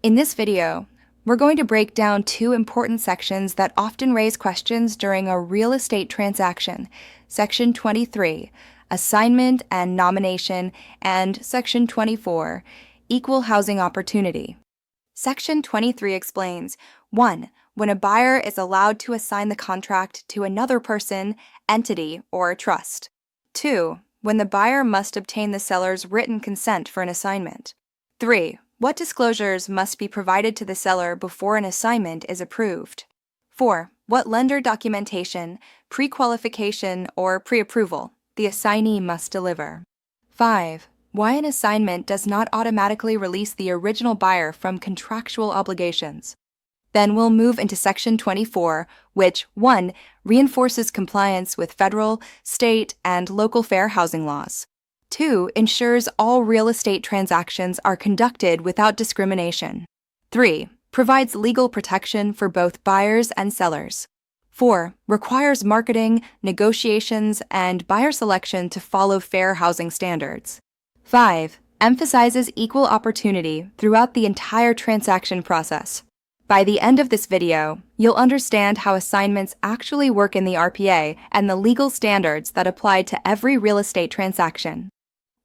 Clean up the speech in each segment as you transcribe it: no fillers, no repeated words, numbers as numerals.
In this video, we're going to break down two important sections that often raise questions during a real estate transaction. Section 23, Assignment and Nomination, and Section 24, Equal Housing Opportunity. Section 23 explains 1. When a buyer is allowed to assign the contract to another person, entity, or trust. 2. When the buyer must obtain the seller's written consent for an assignment. 3. What disclosures must be provided to the seller before an assignment is approved? 4. What lender documentation, pre-qualification, or pre-approval the assignee must deliver? 5. Why an assignment does not automatically release the original buyer from contractual obligations. Then we'll move into Section 24, which 1. Reinforces compliance with federal, state, and local fair housing laws. 2. Ensures all real estate transactions are conducted without discrimination. 3. Provides legal protection for both buyers and sellers. 4. Requires marketing, negotiations, and buyer selection to follow fair housing standards. 5. Emphasizes equal opportunity throughout the entire transaction process. By the end of this video, you'll understand how assignments actually work in the RPA and the legal standards that apply to every real estate transaction.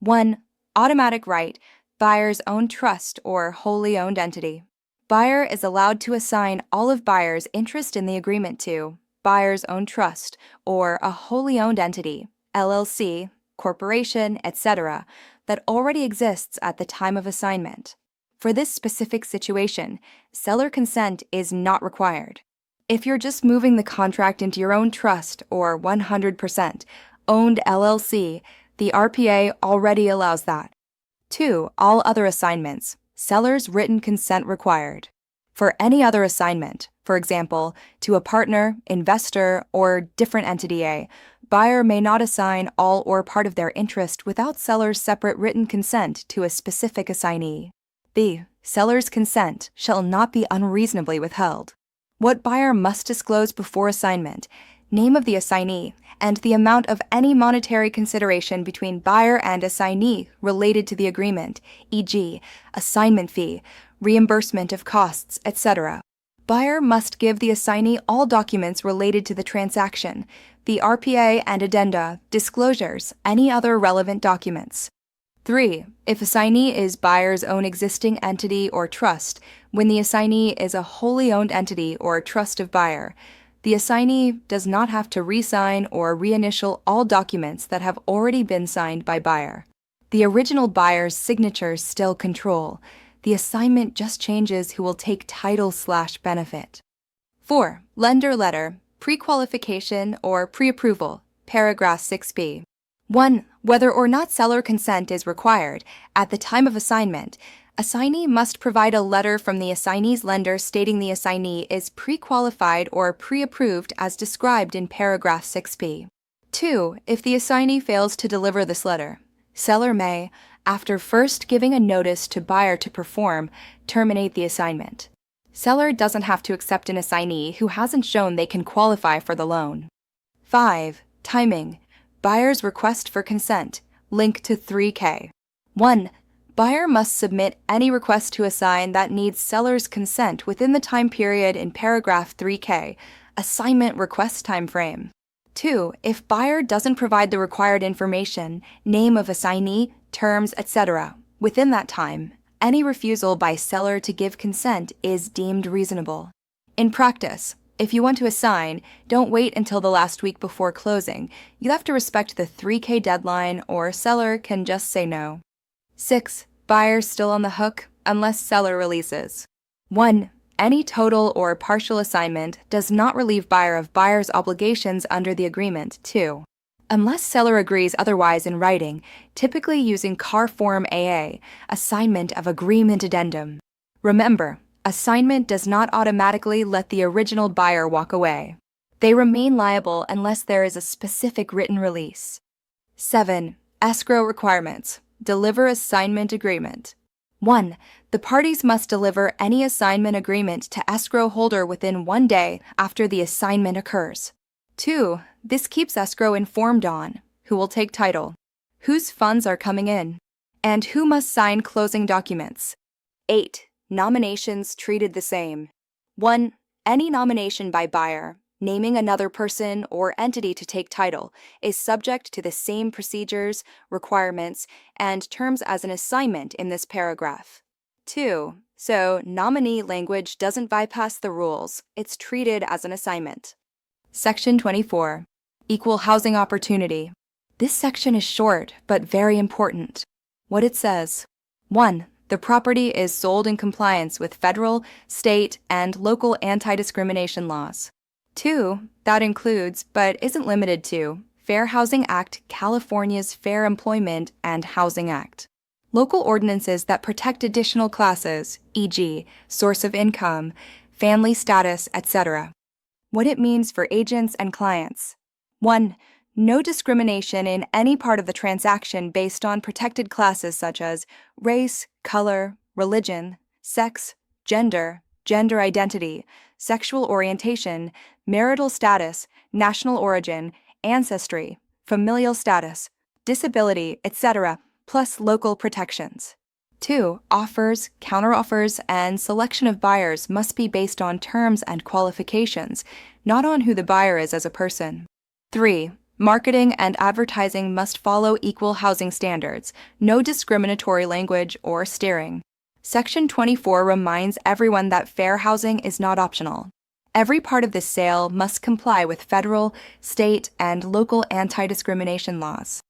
1. Automatic right, buyer's own trust or wholly owned entity. Buyer is allowed to assign all of buyer's interest in the agreement to buyer's own trust or a wholly owned entity, LLC, corporation, etc., that already exists at the time of assignment. For this specific situation, seller consent is not required. If you're just moving the contract into your own trust or 100% owned LLC, the RPA already allows that. 2. All other assignments, seller's written consent required. For any other assignment, for example, to a partner, investor, or different entity A, buyer may not assign all or part of their interest without seller's separate written consent to a specific assignee. B. Seller's consent shall not be unreasonably withheld. What buyer must disclose before assignment: name of the assignee, and the amount of any monetary consideration between buyer and assignee related to the agreement, e.g., assignment fee, reimbursement of costs, etc. Buyer must give the assignee all documents related to the transaction, the RPA and addenda, disclosures, any other relevant documents. 3. If assignee is buyer's own existing entity or trust, when the assignee is a wholly owned entity or trust of buyer, the assignee does not have to re-sign or reinitial all documents that have already been signed by buyer. The original buyer's signatures still control. The assignment just changes who will take title/benefit. 4. Lender letter, pre-qualification or pre-approval, paragraph 6b. 1. Whether or not seller consent is required, at the time of assignment, assignee must provide a letter from the assignee's lender stating the assignee is pre-qualified or pre-approved as described in paragraph 6b. 2. If the assignee fails to deliver this letter, seller may, after first giving a notice to buyer to perform, terminate the assignment. Seller doesn't have to accept an assignee who hasn't shown they can qualify for the loan. 5. Timing. Buyer's request for consent, link to 3K. 1. Buyer must submit any request to assign that needs seller's consent within the time period in paragraph 3K, assignment request timeframe. 2. If buyer doesn't provide the required information, name of assignee, terms, etc., within that time, any refusal by seller to give consent is deemed reasonable. In practice, if you want to assign, don't wait until the last week before closing. You'll have to respect the 3K deadline or seller can just say no. 6. Buyer still on the hook unless seller releases. 1. Any total or partial assignment does not relieve buyer of buyer's obligations under the agreement. 2. Unless seller agrees otherwise in writing, typically using CAR Form AA, assignment of agreement addendum. Remember, assignment does not automatically let the original buyer walk away. They remain liable unless there is a specific written release. 7. Escrow requirements. Deliver assignment agreement. 1. The parties must deliver any assignment agreement to escrow holder within 1 day after the assignment occurs. 2. This keeps escrow informed on who will take title, whose funds are coming in, and who must sign closing documents. 8. Nominations treated the same. 1. Any nomination by buyer, naming another person or entity to take title, is subject to the same procedures, requirements, and terms as an assignment in this paragraph. 2. So, nominee language doesn't bypass the rules, it's treated as an assignment. Section 24. Equal housing opportunity. This section is short, but very important. What it says: 1. The property is sold in compliance with federal, state, and local anti-discrimination laws. 2. That includes, but isn't limited to, Fair Housing Act, California's Fair Employment and Housing Act. Local ordinances that protect additional classes, e.g., source of income, family status, etc. What it means for agents and clients. 1. No discrimination in any part of the transaction based on protected classes such as race, color, religion, sex, gender, gender identity, sexual orientation, marital status, national origin, ancestry, familial status, disability, etc., plus local protections. 2. Offers, counteroffers, and selection of buyers must be based on terms and qualifications, not on who the buyer is as a person. 3. Marketing and advertising must follow equal housing standards, no discriminatory language or steering. Section 24 reminds everyone that fair housing is not optional. Every part of this sale must comply with federal, state, and local anti-discrimination laws.